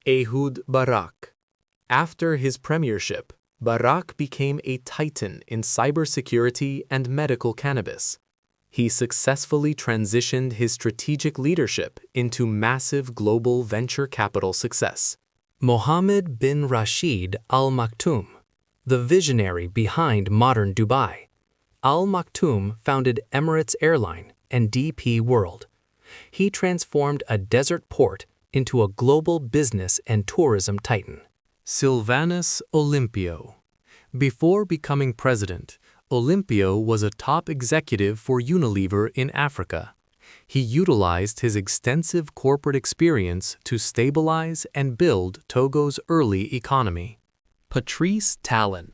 Ehud Barak. After his premiership, Barak became a titan in cybersecurity and medical cannabis. He successfully transitioned his strategic leadership into massive global venture capital success. Mohammed bin Rashid Al Maktoum, the visionary behind modern Dubai. Al Maktoum founded Emirates Airline and DP World. He transformed a desert port into a global business and tourism titan. Sylvanus Olympio. Before becoming president, Olympio was a top executive for Unilever in Africa. He utilized his extensive corporate experience to stabilize and build Togo's early economy. Patrice Talon.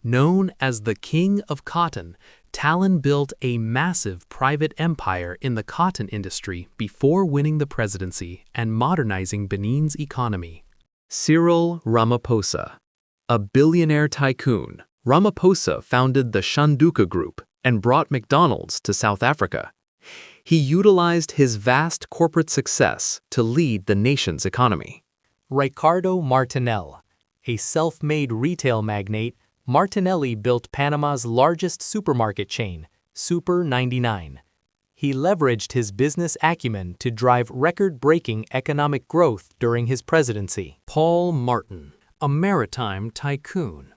Known as the King of Cotton, Talon built a massive private empire in the cotton industry before winning the presidency and modernizing Benin's economy. Cyril Ramaphosa. A billionaire tycoon, Ramaphosa founded the Shanduka Group and brought McDonald's to South Africa. He utilized his vast corporate success to lead the nation's economy. Ricardo Martinelli. A self-made retail magnate, Martinelli built Panama's largest supermarket chain, Super 99. He leveraged his business acumen to drive record-breaking economic growth during his presidency. Paul Martin. A maritime tycoon.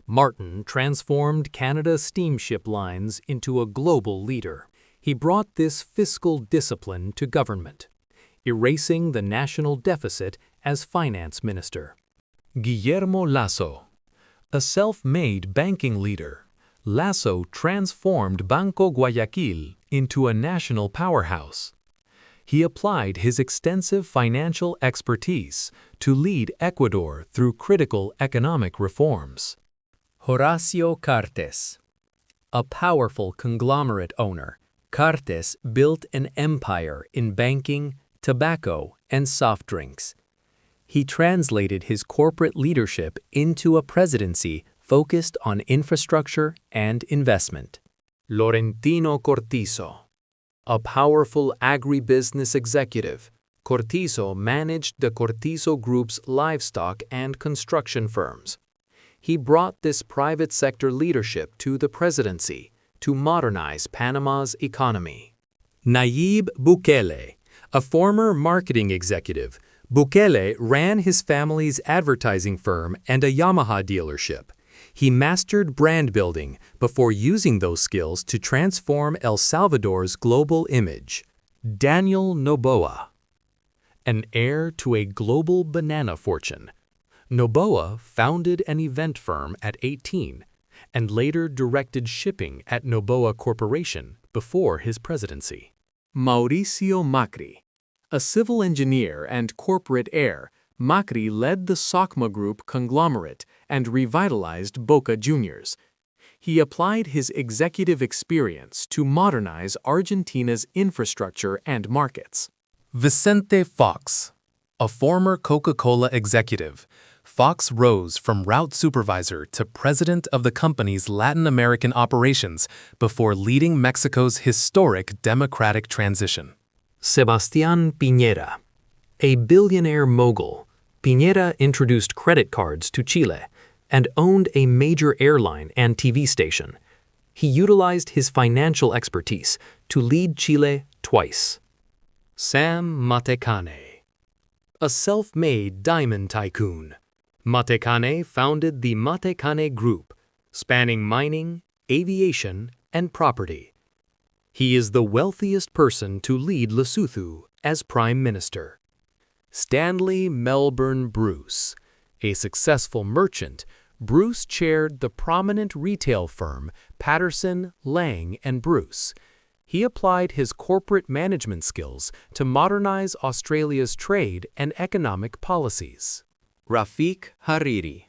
Martin transformed Canada's steamship lines into a global leader. He brought this fiscal discipline to government, erasing the national deficit as finance minister. Guillermo Lasso. A self-made banking leader, Lasso transformed Banco Guayaquil into a national powerhouse. He applied his extensive financial expertise to lead Ecuador through critical economic reforms. Horacio Cartes. A powerful conglomerate owner, Cartes built an empire in banking, tobacco, and soft drinks. He translated his corporate leadership into a presidency focused on infrastructure and investment. Laurentino Cortizo. A powerful agribusiness executive, Cortizo managed the Cortizo Group's livestock and construction firms. He brought this private sector leadership to the presidency to modernize Panama's economy. Nayib Bukele. A former marketing executive, Bukele ran his family's advertising firm and a Yamaha dealership. He mastered brand building before using those skills to transform El Salvador's global image. Daniel Noboa. An heir to a global banana fortune, Noboa founded an event firm at 18 and later directed shipping at Noboa Corporation before his presidency. Mauricio Macri. A civil engineer and corporate heir, Macri led the SOCMA Group conglomerate and revitalized Boca Juniors. He applied his executive experience to modernize Argentina's infrastructure and markets. Vicente Fox. A former Coca-Cola executive, Fox rose from route supervisor to president of the company's Latin American operations before leading Mexico's historic democratic transition. Sebastián Piñera. A billionaire mogul, Piñera introduced credit cards to Chile and owned a major airline and TV station. He utilized his financial expertise to lead Chile twice. Sam Matecane. A self-made diamond tycoon, Matecane founded the Matecane Group, spanning mining, aviation, and property. He is the wealthiest person to lead Lesotho as Prime Minister. Stanley Melbourne Bruce. A successful merchant, Bruce chaired the prominent retail firm Patterson, Lang and Bruce. He applied his corporate management skills to modernize Australia's trade and economic policies. Rafik Hariri.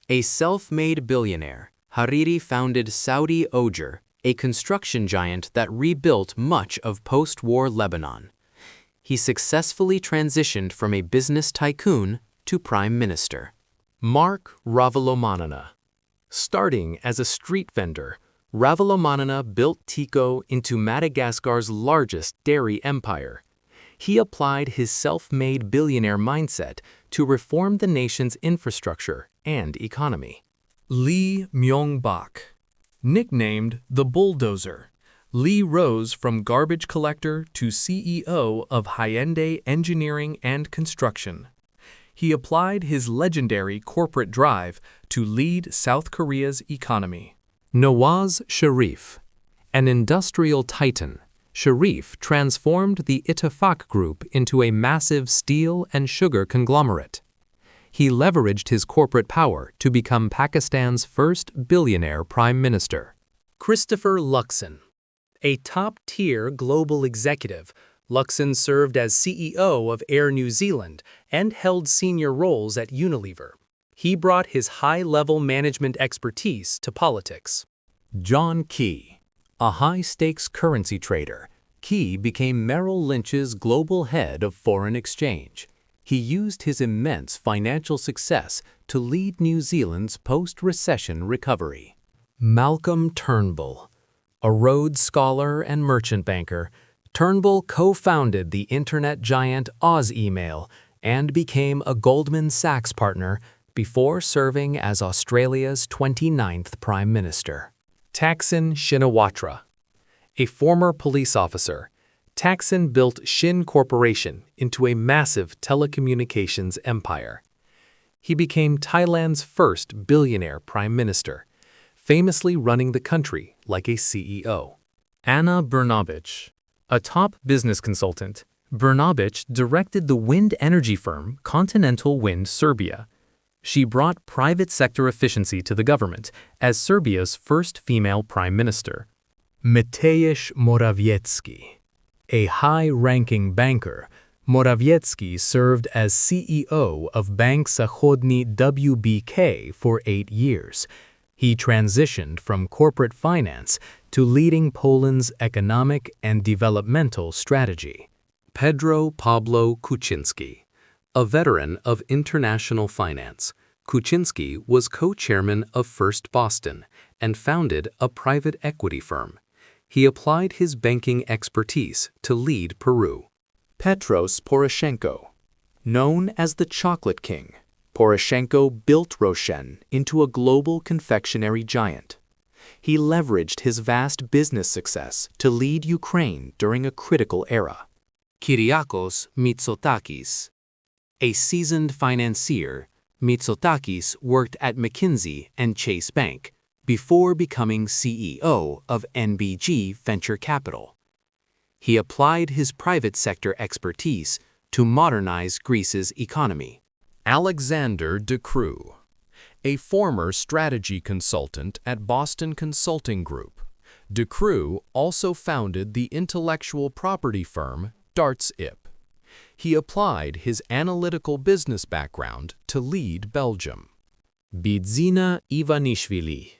A self-made billionaire, Hariri founded Saudi Oger, a construction giant that rebuilt much of post-war Lebanon. He successfully transitioned from a business tycoon to prime minister. Mark Ravalomanana. Starting as a street vendor, Ravalomanana built Tico into Madagascar's largest dairy empire. He applied his self-made billionaire mindset to reform the nation's infrastructure and economy. Lee Myung-bak. Nicknamed the Bulldozer, Lee rose from garbage collector to CEO of Hyundai Engineering and Construction. He applied his legendary corporate drive to lead South Korea's economy. Nawaz Sharif. An industrial titan, Sharif transformed the Ittifaq Group into a massive steel and sugar conglomerate. He leveraged his corporate power to become Pakistan's first billionaire prime minister. Christopher Luxon. A top-tier global executive, Luxon served as CEO of Air New Zealand and held senior roles at Unilever. He brought his high-level management expertise to politics. John Key. A high-stakes currency trader, Key became Merrill Lynch's global head of foreign exchange. He used his immense financial success to lead New Zealand's post-recession recovery. Malcolm Turnbull. A Rhodes Scholar and merchant banker, Turnbull co-founded the internet giant Email and became a Goldman Sachs partner before serving as Australia's 29th Prime Minister. Thaksin Shinawatra. A former police officer, Thaksin built Shin Corporation into a massive telecommunications empire. He became Thailand's first billionaire prime minister, famously running the country like a CEO. Anna Brnovich. A top business consultant, Brnovich directed the wind energy firm Continental Wind Serbia. She brought private sector efficiency to the government as Serbia's first female prime minister. Mateusz Morawiecki. A high-ranking banker, Morawiecki served as CEO of Bank Zachodni WBK for 8 years. He transitioned from corporate finance to leading Poland's economic and developmental strategy. Pedro Pablo Kuczynski. A veteran of international finance, Kuczynski was co-chairman of First Boston and founded a private equity firm. He applied his banking expertise to lead Peru. Petros Poroshenko. Known as the Chocolate King, Poroshenko built Roshen into a global confectionery giant. He leveraged his vast business success to lead Ukraine during a critical era. Kyriakos Mitsotakis. A seasoned financier, Mitsotakis worked at McKinsey and Chase Bank before becoming CEO of NBG Venture Capital. He applied his private sector expertise to modernize Greece's economy. Alexander de Croo. A former strategy consultant at Boston Consulting Group, de Croo also founded the intellectual property firm Darts-ip. He applied his analytical business background to lead Belgium. Bidzina Ivanishvili.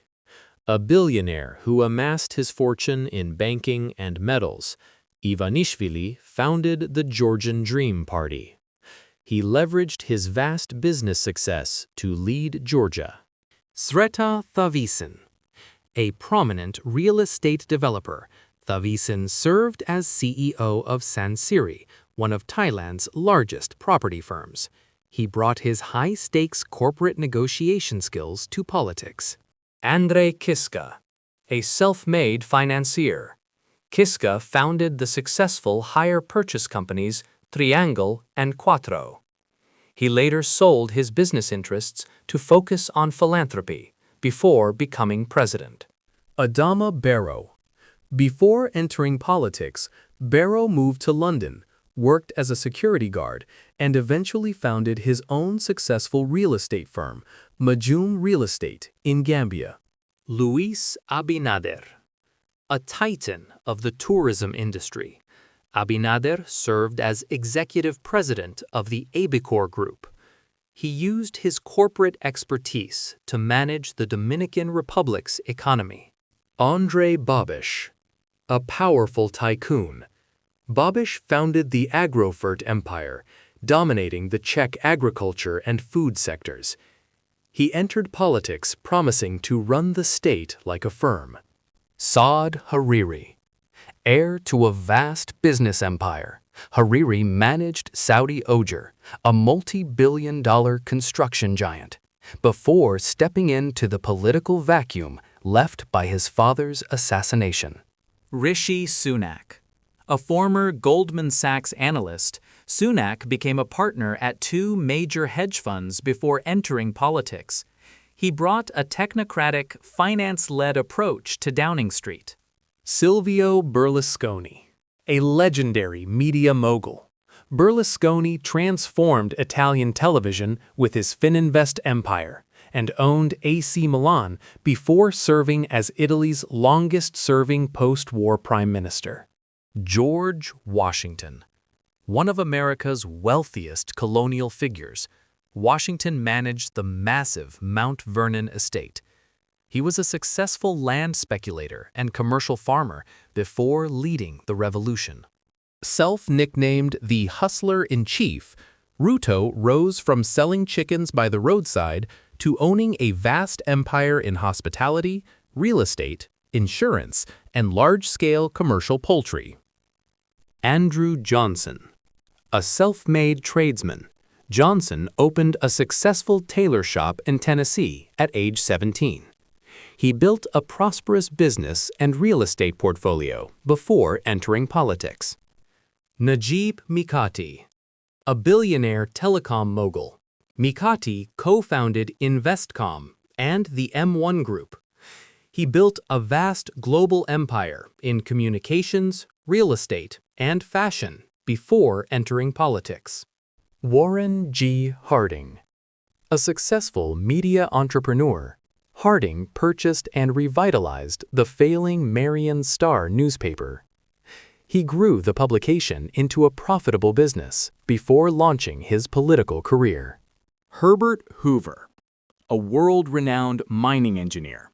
A billionaire who amassed his fortune in banking and metals, Ivanishvili founded the Georgian Dream Party. He leveraged his vast business success to lead Georgia. Sreta Thavisin. A prominent real estate developer, Thavisin served as CEO of Sansiri, one of Thailand's largest property firms. He brought his high-stakes corporate negotiation skills to politics. Andrei Kiska. A self-made financier, Kiska founded the successful hire purchase companies Triangle and Quattro. He later sold his business interests to focus on philanthropy before becoming president. Adama Barrow. Before entering politics, Barrow moved to London, worked as a security guard, and eventually founded his own successful real estate firm, Majum Real Estate, in Gambia. Luis Abinader. A titan of the tourism industry, Abinader served as executive president of the Abicor Group. He used his corporate expertise to manage the Dominican Republic's economy. Andrei Babiš. A powerful tycoon, Babiš founded the Agrofert Empire, dominating the Czech agriculture and food sectors. He entered politics promising to run the state like a firm. Saad Hariri. Heir to a vast business empire, Hariri managed Saudi Oger, a multi-billion-dollar construction giant, before stepping into the political vacuum left by his father's assassination. Rishi Sunak. A former Goldman Sachs analyst, Sunak became a partner at two major hedge funds before entering politics. He brought a technocratic, finance-led approach to Downing Street. Silvio Berlusconi, a legendary media mogul. Berlusconi transformed Italian television with his Fininvest empire and owned AC Milan before serving as Italy's longest-serving post-war prime minister. George Washington. One of America's wealthiest colonial figures, Washington managed the massive Mount Vernon estate. He was a successful land speculator and commercial farmer before leading the Revolution. Self-nicknamed the Hustler-in-Chief, Ruto rose from selling chickens by the roadside to owning a vast empire in hospitality, real estate, insurance, and large-scale commercial poultry. Andrew Johnson. A self-made tradesman, Johnson opened a successful tailor shop in Tennessee at age 17. He built a prosperous business and real estate portfolio before entering politics. Najib Mikati. A billionaire telecom mogul, Mikati co-founded Investcom and the M1 Group. He built a vast global empire in communications, real estate, and fashion before entering politics. Warren G. Harding. A successful media entrepreneur, Harding purchased and revitalized the failing Marion Star newspaper. He grew the publication into a profitable business before launching his political career. Herbert Hoover, a world-renowned mining engineer.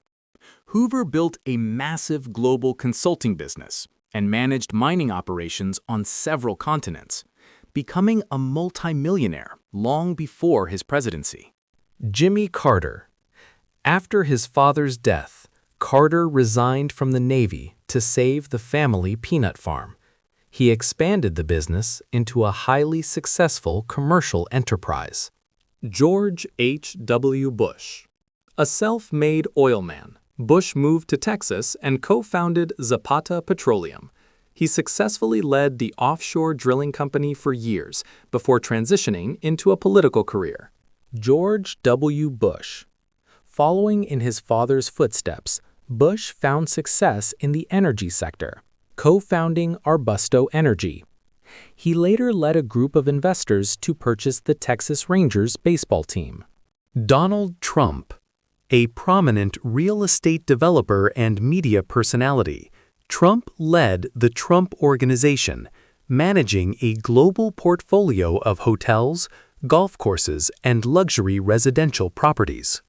Hoover built a massive global consulting business and managed mining operations on several continents, becoming a multimillionaire long before his presidency. Jimmy Carter. After his father's death, Carter resigned from the Navy to save the family peanut farm. He expanded the business into a highly successful commercial enterprise. George H.W. Bush. A self-made oil man, Bush moved to Texas and co-founded Zapata Petroleum. He successfully led the offshore drilling company for years before transitioning into a political career. George W. Bush. Following in his father's footsteps, Bush found success in the energy sector, co-founding Arbusto Energy. He later led a group of investors to purchase the Texas Rangers baseball team. Donald Trump. A prominent real estate developer and media personality, Trump led the Trump Organization, managing a global portfolio of hotels, golf courses, and luxury residential properties.